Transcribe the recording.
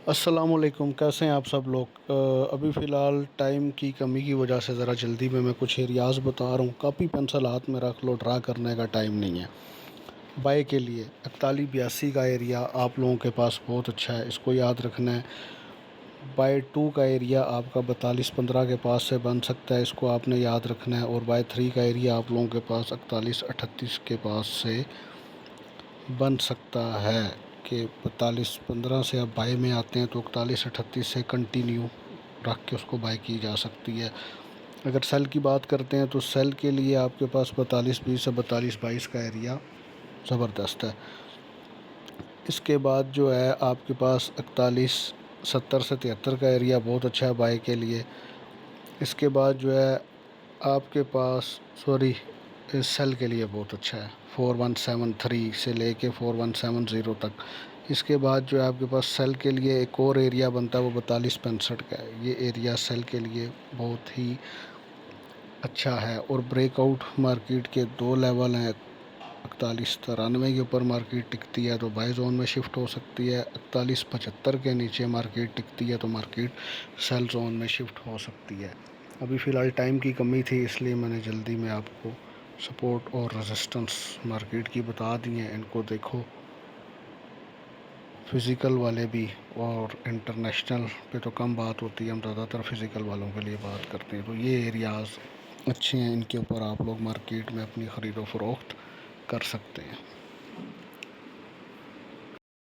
السلام علیکم، کیسے ہیں آپ سب لوگ؟ ابھی فی الحال ٹائم کی کمی کی وجہ سے ذرا جلدی میں کچھ ایریاز بتا رہا ہوں۔ کاپی پینسل ہاتھ میں رکھ لو، ڈرا کرنے کا ٹائم نہیں ہے۔ بائی کے لیے 4182 کا ایریا آپ لوگوں کے پاس بہت اچھا ہے، اس کو یاد رکھنا ہے۔ بائی 2 کا ایریا آپ کا 4215 کے پاس سے بن سکتا ہے، اس کو آپ نے یاد رکھنا ہے۔ اور بائی 3 کا ایریا آپ لوگوں کے پاس 4138 کے پاس سے بن سکتا ہے کہ 4215 سے آپ بائی میں آتے ہیں تو 4138 سے کنٹینیو رکھ کے اس کو بائی کی جا سکتی ہے۔ اگر سیل کی بات کرتے ہیں تو سیل کے لیے آپ کے پاس 4220 سے 4222 کا ایریا زبردست ہے۔ اس کے بعد جو ہے آپ کے پاس 4170 سے 73 کا ایریا بہت اچھا ہے بائی کے لیے۔ اس کے بعد جو ہے آپ کے پاس سیل کے لیے بہت اچھا ہے 4173 سے لے کے 4170 تک۔ اس کے بعد جو ہے آپ کے پاس سیل کے لیے ایک اور ایریا بنتا ہے، وہ 4265 کا ہے۔ یہ ایریا سیل کے لیے بہت ہی اچھا ہے۔ اور بریک آؤٹ مارکیٹ کے 2 لیول ہیں، 4193 کے اوپر مارکیٹ ٹکتی ہے تو بائی زون میں شفٹ ہو سکتی ہے، 4175 کے نیچے مارکیٹ ٹکتی ہے تو مارکیٹ سیل زون میں شفٹ ہو سکتی ہے۔ ابھی فی الحال ٹائم کی کمی تھی، اس لیے میں نے جلدی میں آپ کو سپورٹ اور ریزسٹنس مارکیٹ کی بتا دی ہیں، ان کو دیکھو۔ فزیکل والے بھی اور انٹرنیشنل پہ تو کم بات ہوتی ہے، ہم زیادہ تر فزیکل والوں کے لیے بات کرتے ہیں۔ تو یہ ایریاز اچھے ہیں، ان کے اوپر آپ لوگ مارکیٹ میں اپنی خرید و فروخت کر سکتے ہیں۔